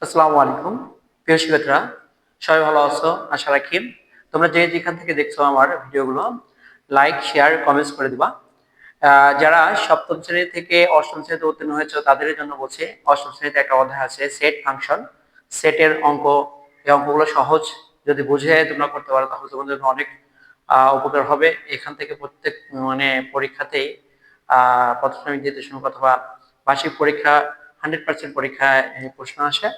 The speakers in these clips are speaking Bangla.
আসসালামু আলাইকুম প্রিয় শিক্ষার্থীরা, সবাই ভালো আছো আশা রাখি। তোমরা যে যেখান থেকে দেখছো আমার ভিডিওগুলো লাইক শেয়ার কমেন্টস করে দিবা। যারা সপ্তম শ্রেণী থেকে অষ্টম শ্রেণীতে উত্তীর্ণ হয়েছে তাদের জন্য বলছি, অষ্টম শ্রেণীতে একটা অধ্যায় আছে সেট ফাংশন, সেটের অঙ্ক। এই অঙ্কগুলো সহজ, যদি বুঝে তোমরা করতে পারো তাহলে তোমাদের জন্য অনেক উপকার হবে। এখান থেকে প্রত্যেক পরীক্ষাতেই প্রাথমিক দ্বিতীয় শ্রেণী অথবা বার্ষিক পরীক্ষা 100% পরীক্ষায় প্রশ্ন আসে।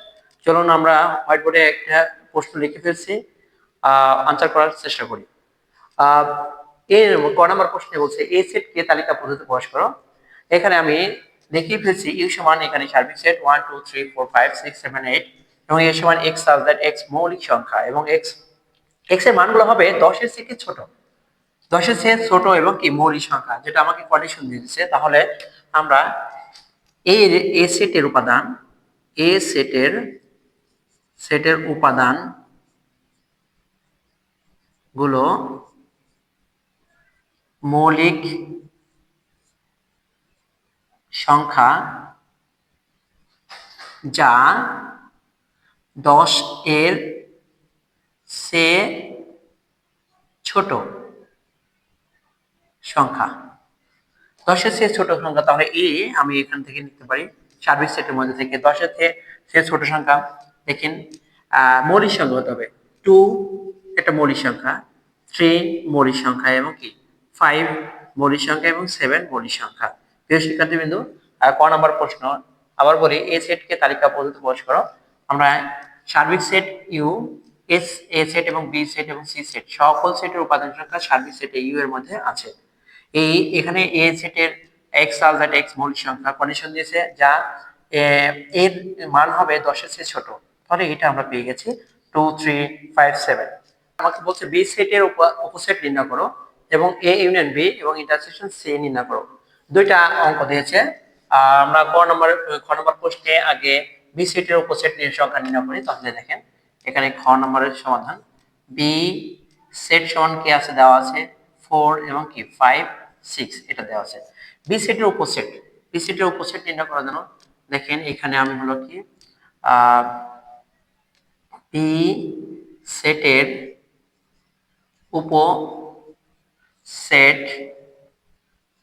চলুন আমরা হোয়াইট বোর্ডে একটা প্রশ্ন লিখে ফেলছি, আনসার করার চেষ্টা করি। আহ এর ক নাম্বার প্রশ্নে বলছে এ সেট কে তালিকা পদ্ধতি প্রকাশ করো। এখানে আমি দেখিয়ে ফেলছি ইউ সমান এখানে সার্বিক সেট 1 2 3 4 5 6 7 8 এবং এ সমান এক্স সাজ দ্যাট এক্স মৌলিক সংখ্যা এবং এক্স এক্স এর মানগুলো হবে 10 এর থেকে ছোট, 10 এর চেয়ে ছোট এবং কি মৌলিক সংখ্যা, যেটা আমাকে কন্ডিশন দিয়েছে। তাহলে আমরা এর এ সেটের উপাদান, এ সেটের উপাদান গুলো মৌলিক সংখ্যা যা 10 এর চেয়ে ছোট সংখ্যা, 10 এর চেয়ে ছোট সংখ্যা। তাহলে এ আমি এখান থেকে নিতে পারি সার্বিক সেটের মধ্যে থেকে 10 এর চেয়ে ছোট সংখ্যা। দেখেন মৌলিক সংখ্যা হতে হবে 2 একটা মৌলিক সংখ্যা, 3 মৌলিক সংখ্যা এবং কি 5 মৌলিক সংখ্যা এবং 7 মৌলিক সংখ্যা। প্রিয় শিক্ষার্থীবৃন্দু, ক নম্বর প্রশ্ন আবার বলি এ সেটকে তালিকা পদ্ধতি প্রকাশ করো। আমরা সার্বিক সেট ইউ, এ সেট এবং বি সেট এবং সি সেট সকল সেটের উপাদান সংখ্যা সার্বিক সেটে ইউ এর মধ্যে আছে। এই এখানে এ সেটের এক্স আলজাট এক্স মৌলিক সংখ্যা কন্ডিশন দিয়েছে যা এর মান হবে 10 এর চেয়ে ছোট। তাহলে এটা আমরা পেয়ে গেছি 2 3 5 7। আমাকে বলছে বি সেটের উপসেট নির্ণয় করো এবং এ ইউনিয়ন বি এবং ইন্টারসেকশন সি নির্ণয় করো। দুইটা অঙ্ক দিয়েছে। আমরা খ নম্বর প্রশ্নে আগে বি সেটের উপসেট সংখ্যা নির্ণয় করি। তাহলে দেখেন এখানে খ নম্বরের সমাধান বি সেট সমান কি আছে দেওয়া আছে 4 এবং কি 5 6 এটা দেওয়া আছে। বি সেটের উপসেট, বি সেটের উপসেট নির্ণয় করার জন্য দেখেন এখানে আমি হলো কি বি সেটের উপসেট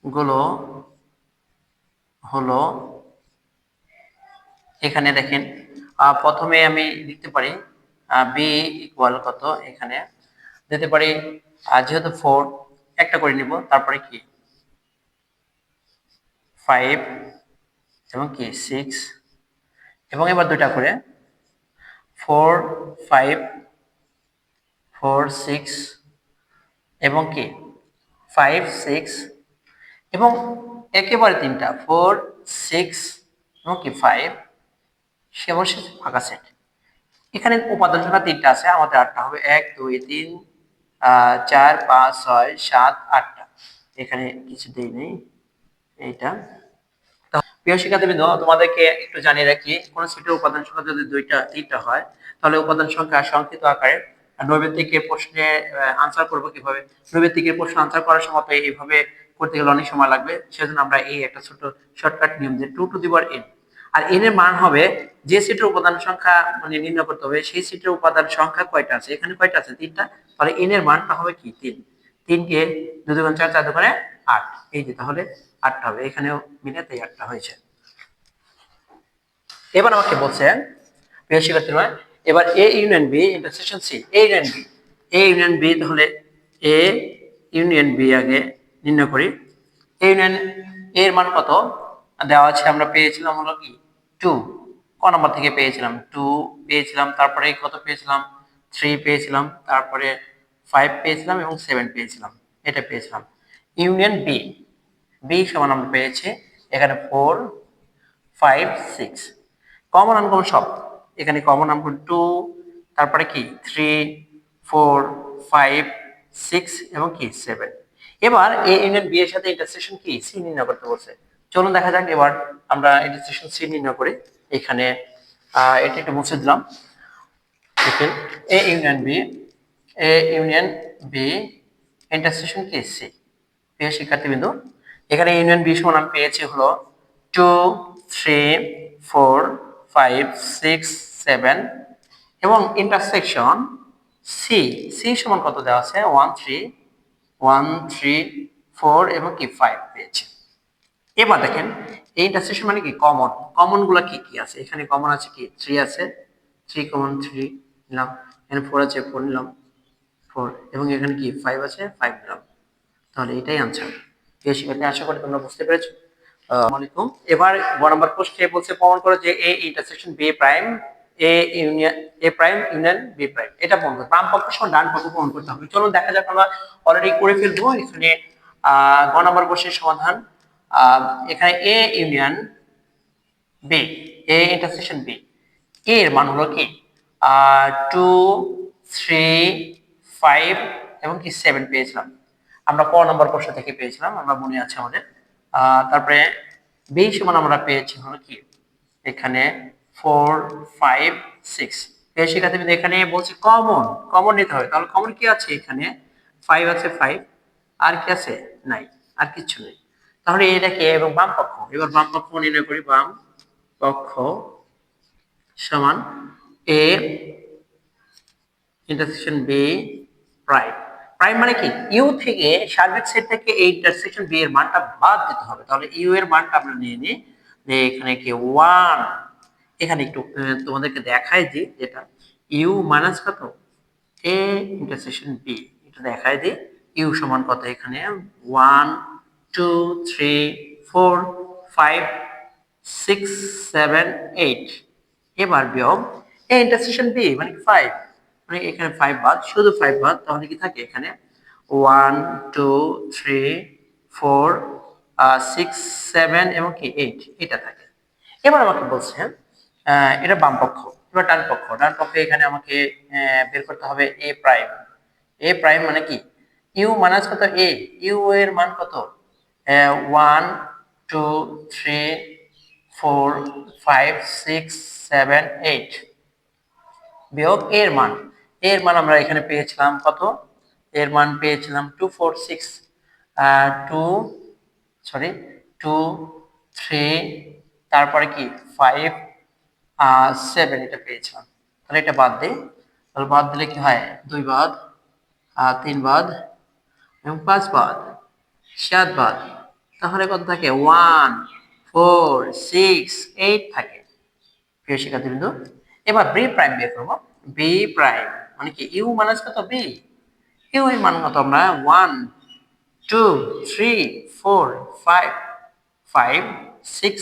গুলো হলো এখানে দেখেন প্রথমে আমি লিখতে পারি বি ইকুয়াল কত, এখানে দিতে পারি যেহেতু 4 একটা করে নিব, তারপরে কি 5 এবং কি 6 এবং এবার দুইটা করে 4 5 4 6 এবং কি 5 6 এবং একেবারে তিনটা 4 6 এবং কি 5 সর্বশেষ ফাঁকা সেট। এখানে উপাদান সংখ্যা তিনটা আছে, আমাদের আটটা হবে 1 2 3 4 5 6 7 8টা। এখানে কিছু দেই নেই এইটা। প্রিয় শিক্ষার্থীবৃন্দ, তোমাদেরকে একটু জানিয়ে রাখি কোন সেটের উপাদান সংখ্যা যদি দুইটা তিনটা হয় তাহলে উপাদান সংখ্যা সংক্ষিপ্ত আকারে নৈবেদ্যিকের প্রশ্নে আনসার করবো কিভাবে। নৈবেদ্যিকের প্রশ্ন আনসার করার সময় তো এইভাবে করতে গেলে অনেক সময় লাগবে, সেজন্য আমরা এই একটা ছোট শর্টকাট নিয়ম যে 2 টু দি পাওয়ার n, আর n এর মান হবে যে সেটের উপাদান সংখ্যা নির্ণয় করতে হবে সেই সেটের উপাদান সংখ্যা কয়টা আছে, এখানে কয়টা আছে তিনটা, তাহলে n এর মানটা হবে কি 3। 3 কে 2 দুগুণ 4 4 দুগুণে 8, এই যে তাহলে 8টা হবে, এখানেও মিলে তাই 8টা হয়েছে। এবার আমাকে বলছে প্রিয় শিক্ষার্থীরা, এবার A union B intersection C, A union B, A union B, তাহলে এ ইউনিয়ন বি আগে নির্ণয় করি। এ ইউনিয়ন এর মান কত দেওয়া আছে, আমরা পেয়েছিলাম হলো কি 2, ক নম্বর থেকে পেয়েছিলাম 2 পেয়েছিলাম, তারপরে কত পেয়েছিলাম 3 পেয়েছিলাম, তারপরে 5 পেয়েছিলাম এবং 7 পেয়েছিলাম, এটা পেয়েছিলাম। ইউনিয়ন বি, বি সমান আমরা পেয়েছি এখানে 4 5 6, কমন আনকমন সব, এখানে কমন আনকমন 2, তারপরে কি 3 4 5 6 এবং কি 7। এবার এ ইউনিয়ন বি এর সাথে ইন্টারসেকশন কি সি নির্ণয় করতে বলছে। চলুন দেখা যাক এবার আমরা ইন্টারসেকশন সি নির্ণয় করি। এখানে এটা একটু মুছে দিলাম। দেখেন A union B, A union B intersection কি সি। প্রিয় শিক্ষার্থীবৃন্দ, এখানে ইউনিয়ন বি সমান আমি পেয়েছি হলো 2 3 4 5 6 7 এবং ইন্টারসেকশন সি, সি সমান কত দেওয়া আছে 1 3 4 এবং কি 5 পেয়েছে। এবার দেখেন এই ইন্টারসেকশন মানে কি কমন, কমন গুলা কি কি আছে, এখানে কমন আছে কি 3 আছে, 3 কমন 3 নিলাম, এখানে 4 আছে 4 নিলাম 4 এবং এখানে কি 5 আছে 5 নিলাম। তাহলে এটাই আনসার। প্রিয় শিক্ষার্থী, আশা করি তোমরা বুঝতে পেরেছো। আসসালামু আলাইকুম। এবার 1 নম্বর প্রশ্নে বলছে প্রমাণ করো যে A intersection B prime A union A prime union B prime. এটা প্রমাণ করতে বাম পক্ষ সমান ডান পক্ষ প্রমাণ করতে হবে। চলুন দেখা যাক, আমরা অলরেডি করে ফেলবো এখানে 1 নম্বর প্রশ্নের সমাধান। এখানে A union B, A intersection B, A এর মান হলো কি 2 3 5 এবং কি 7 পেয়েছিলাম আমরা ক নম্বর প্রশ্ন থেকে পেয়েছিলাম, আমরা মনে আছে আমাদের। তারপরে বি সমান আমরা পেয়েছি হলো কি এখানে 4 5 6। এই শিক্ষার্থী এখানে বলছি কমন, কমন নিতে হবে। তাহলে কমন কি আছে, এখানে 5 আছে 5, আর কি আছে নাই, আর কিছু নেই। তাহলে এটাকে এবং বাম পক্ষ, এবার বাম পক্ষ নির্ণয় করি। বাম পক্ষ সমান A intersection B prime. Prime মানে কি ইউ থেকে সার্বিক সেট থেকে এই ইন্টারসেকশন বি এর মানটা বাদ দিতে হবে। তাহলে ইউ এর মানটা আমরা নিয়ে নিই যে এখানে কি 1, এখানে একটু তোমাদেরকে দেখাই দিই যেটা ইউ মাইনাস কত এ ইন্টারসেকশন বি, এটা দেখাই দিই ইউ সমান কত এখানে 1 2 3 4 5 6 7 8। এবার বিয়োগ এ ইন্টারসেকশন বি মানে 5, মানে এখানে 5 বাদ, শুধু 5 বাদ, তাহলে কি থাকে এখানে 1 2 3 4 6 7 এবং কি 8 এটা থাকে। এবার আমাকে বলছেন এটা বাম পক্ষ। এবার ডান পক্ষ, ডান পক্ষে এখানে আমাকে বের করতে হবে এ প্রাইম। এ প্রাইম মানে কি ইউ মাইনাস কত এ, ইউ এর মান কত 1 2 3 4 5 6 7 8 বিয়োগ এর মান, এর মান আমরা এখানে পেয়েছিলাম কত, এর মান পেয়েছিলাম 2 4 6 2 সরি 2 3 তারপরে কি 5 7 এটা পেয়েছিলাম। তাহলে এটা বাদ দিই, তাহলে বাদ দিলে কি হয় 2 বাদ 3 বাদ এবং 5 বাদ 7 বাদ, তাহলে কত থাকে 1 4 6 8 থাকে। প্রিয় শিক্ষার্থীবৃন্দ, এবার বি প্রাইম বের করবো। বি প্রাইম মানে কি ইউ মাইনাস কত বি, ইউ এর মান কত আমরা 1 2 3 4 5 5 6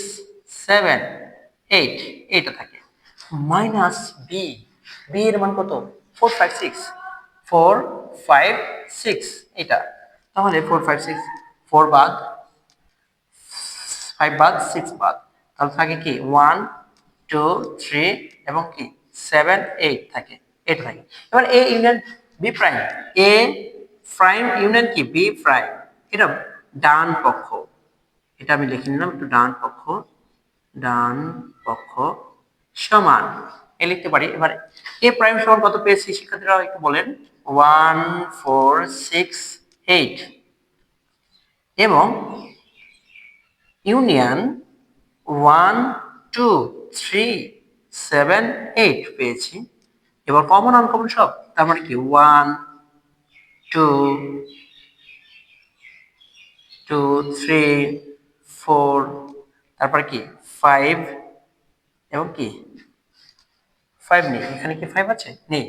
7 8 এটা থাকে মাইনাস বি, বি এর মান কত 4 5 6 4 5 6 এটা, তাহলে 4 5 6 4 বাদ 5 বাদ 6 বাদ, তাহলে থাকে কি 1 2 3 এবং কি 7 8 থাকে, এটা থাকে। এবার A union B prime, A prime union কি বি প্রাইম, এটা ডান পক্ষ, এটা আমি লিখে নিলাম একটু, ডান পক্ষ, ডান পক্ষ সমান এ লিখতে পারি। এবার এ প্রাইম সমান কত পেয়েছি শিক্ষার্থীরা একটু বলেন 1 4 6 8 এবং ইউনিয়ন 1 2 3 7 8 পেয়েছি। এবার কমন আনকমন সব, তার মানে কি 1 2 2 3 4 তারপরে কি 5 এবং কি 5 নেই, এখানে কি 5 আছে নেই,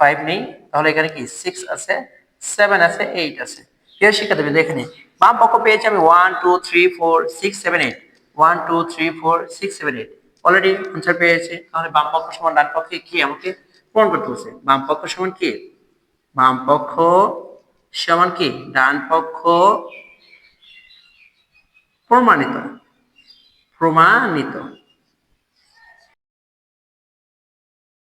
5 নেই, তাহলে এখানে কি 6 আছে 7 আছে 8 আছে। প্রিয় শিক্ষার্থী এখানে বাম পক্ষ পেয়েছি আমি 1 2 3 4 6 7 8 1 2 3 4 6 7 8 অলরেডি आंसर পেয়েছি। তাহলে বাম পক্ষ সমান ডান পক্ষে কি আমাকে প্রমাণ করতে হবে, বাম পক্ষ সমান কি বাম পক্ষ সমান কি ডান পক্ষ প্রমাণিত, প্রমাণিত